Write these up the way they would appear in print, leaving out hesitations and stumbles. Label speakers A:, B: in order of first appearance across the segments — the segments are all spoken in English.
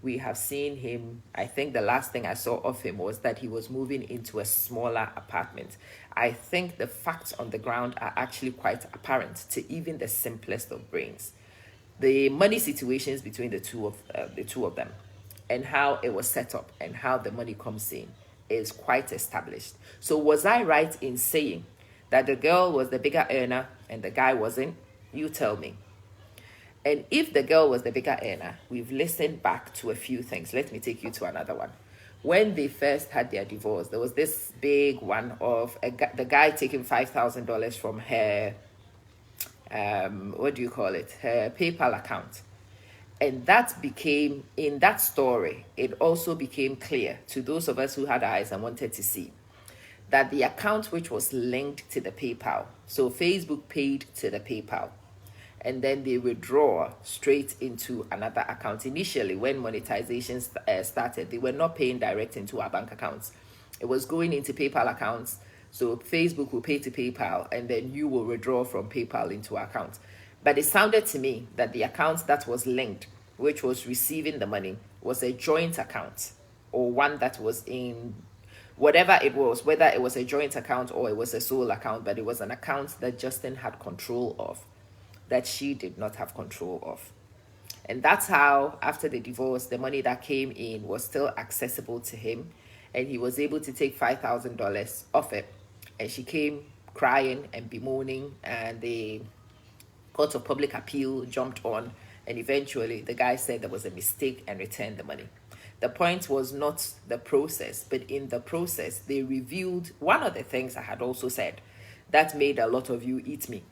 A: We have seen him, I think the last thing I saw of him was that he was moving into a smaller apartment. I think the facts on the ground are actually quite apparent to even the simplest of brains. The money situations between the two of them, and how it was set up and how the money comes in, is quite established. So was I right in saying that the girl was the bigger earner and the guy wasn't? You tell me. And if the girl was the bigger earner, we've listened back to a few things. Let me take you to another one. When they first had their divorce, there was this big one of the guy taking $5,000 from her, what do you call it, her PayPal account. And that became, in that story, it also became clear to those of us who had eyes and wanted to see that the account which was linked to the PayPal, so Facebook paid to the PayPal, and then they withdraw straight into another account. Initially, when monetization started, they were not paying direct into our bank accounts. It was going into PayPal accounts. So Facebook will pay to PayPal, and then you will withdraw from PayPal into our account. But it sounded to me that the account that was linked, which was receiving the money, was a joint account, or one that was in whatever it was, whether it was a joint account or it was a sole account, but it was an account that Justin had control of, that she did not have control of. And that's how, after the divorce, the money that came in was still accessible to him, and he was able to take $5,000 off it. And she came crying and bemoaning, and the Court of Public Appeal jumped on, and eventually the guy said there was a mistake and returned the money. The point was not the process, but in the process, they revealed one of the things I had also said that made a lot of you eat me.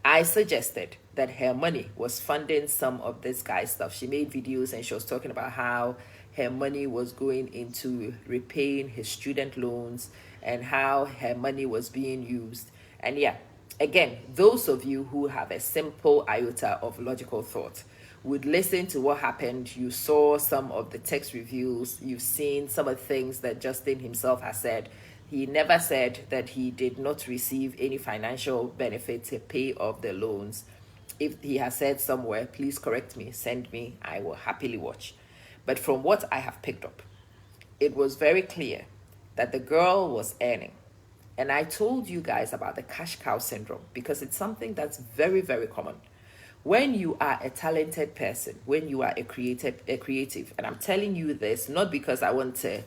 A: I suggested that her money was funding some of this guy's stuff. She made videos and she was talking about how her money was going into repaying his student loans and how her money was being used. And yeah, again, those of you who have a simple iota of logical thought would listen to what happened. You saw some of the text reviews. You've seen some of the things that Justin himself has said. He never said that he did not receive any financial benefit to pay off the loans. If he has said somewhere, please correct me, send me, I will happily watch. But from what I have picked up, it was very clear that the girl was earning. And I told you guys about the cash cow syndrome because it's something that's very, very common. When you are a talented person, when you are a creative, and I'm telling you this not because I want to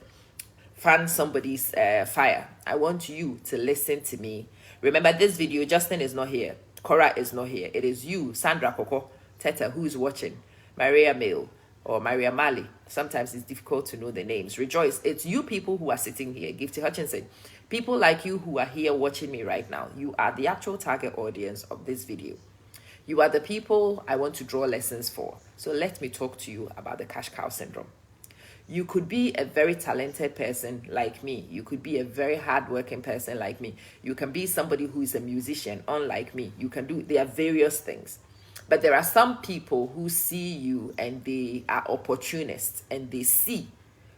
A: fan somebody's fire. I want you to listen to me. Remember, this video, Justin is not here. Cora is not here. It is you, Sandra Coco, Teta, who's watching. Maria Mail or Maria Mali. Sometimes it's difficult to know the names. Rejoice. It's you people who are sitting here. Gifty Hutchinson. People like you who are here watching me right now. You are the actual target audience of this video. You are the people I want to draw lessons for. So let me talk to you about the cash cow syndrome. You could be a very talented person like me. You could be a very hardworking person like me. You can be somebody who is a musician, unlike me. You can do, there are various things. But there are some people who see you and they are opportunists and they see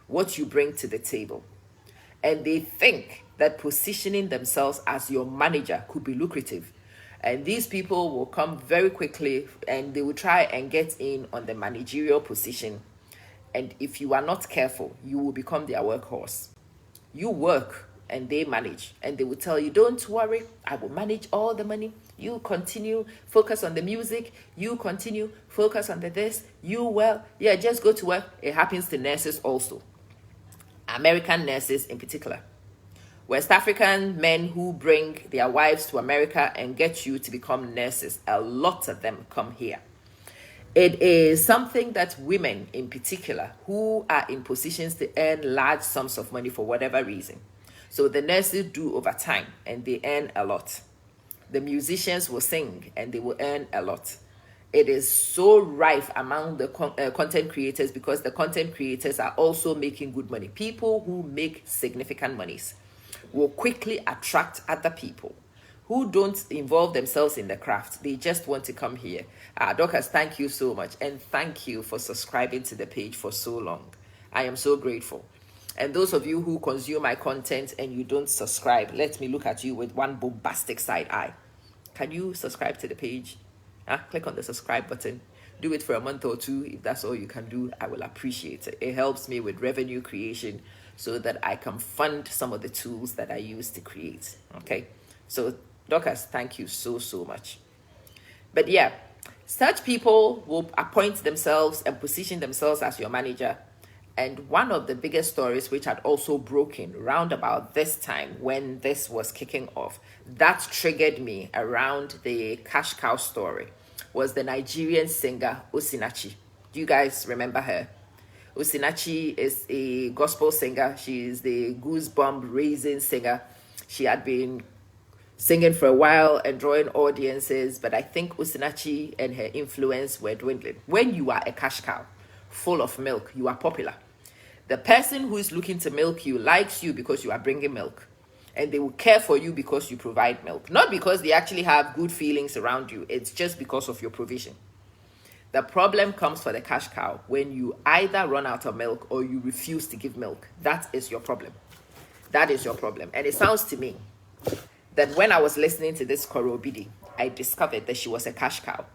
A: what you bring to the table. And they think that positioning themselves as your manager could be lucrative. And these people will come very quickly and they will try and get in on the managerial position. And if you are not careful, you will become their workhorse. You work and they manage. And they will tell you, don't worry, I will manage all the money. You continue, focus on the music. You continue, focus on the this. Just go to work. It happens to nurses also. American nurses in particular. West African men who bring their wives to America and get you to become nurses. A lot of them come here. It is something that women in particular who are in positions to earn large sums of money for whatever reason. So the nurses do overtime and they earn a lot. The musicians will sing and they will earn a lot. It is so rife among the content creators because the content creators are also making good money. People who make significant monies will quickly attract other people who don't involve themselves in the craft. They just want to come here. Dorcas, thank you so much. And thank you for subscribing to the page for so long. I am so grateful. And those of you who consume my content and you don't subscribe, let me look at you with one bombastic side eye. Can you subscribe to the page? Click on the subscribe button. do it for a month or two. If that's all you can do, I will appreciate it. It helps me with revenue creation so that I can fund some of the tools that I use to create. Okay. So Dorcas, thank you so, so much. But yeah, such people will appoint themselves and position themselves as your manager. And one of the biggest stories, which had also broken round about this time when this was kicking off, that triggered me around the cash cow story, was the Nigerian singer Osinachi. Do you guys remember her? Osinachi is a gospel singer. She is the goosebump raising singer. She had been singing for a while and drawing audiences, but I think Osinachi and her influence were dwindling. When you are a cash cow full of milk, you are popular. The person who is looking to milk you likes you because you are bringing milk, and they will care for you because you provide milk, not because they actually have good feelings around you. It's just because of your provision. The problem comes for the cash cow when you either run out of milk or you refuse to give milk. That is your problem. That is your problem. And it sounds to me that when I was listening to this Cora, I discovered that she was a cash cow.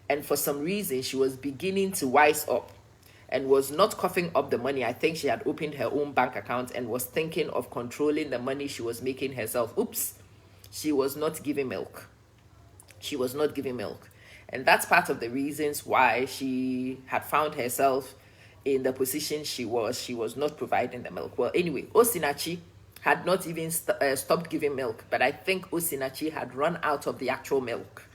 A: And for some reason, she was beginning to wise up and was not coughing up the money. I think she had opened her own bank account and was thinking of controlling the money she was making herself. Oops, she was not giving milk. She was not giving milk. And that's part of the reasons why she had found herself in the position she was. She was not providing the milk. Well, anyway, Osinachi had not even stopped giving milk, but I think Osinachi had run out of the actual milk.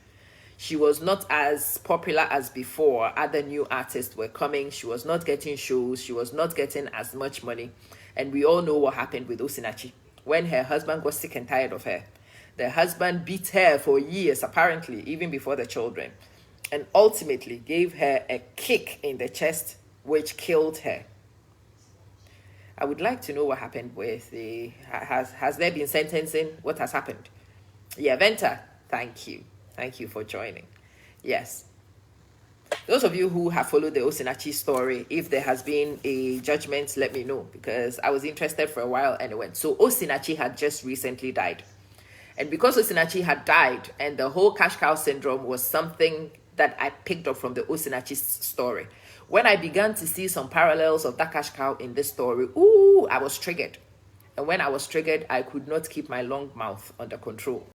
A: She was not as popular as before. Other new artists were coming. She was not getting shows. She was not getting as much money. And we all know what happened with Osinachi. When her husband got sick and tired of her, the husband beat her for years, apparently, even before the children, and ultimately gave her a kick in the chest, which killed her. I would like to know what happened with the... Has there been sentencing? What has happened? Yeah, Venta, thank you. Thank you for joining. Yes. Those of you who have followed the Osinachi story, if there has been a judgment, let me know, because I was interested for a while and it went. So Osinachi had just recently died. And because Osinachi had died and the whole cash cow syndrome was something that I picked up from the Osinachi story, when I began to see some parallels of that cash cow in this story, I was triggered. And when I was triggered, I could not keep my long mouth under control.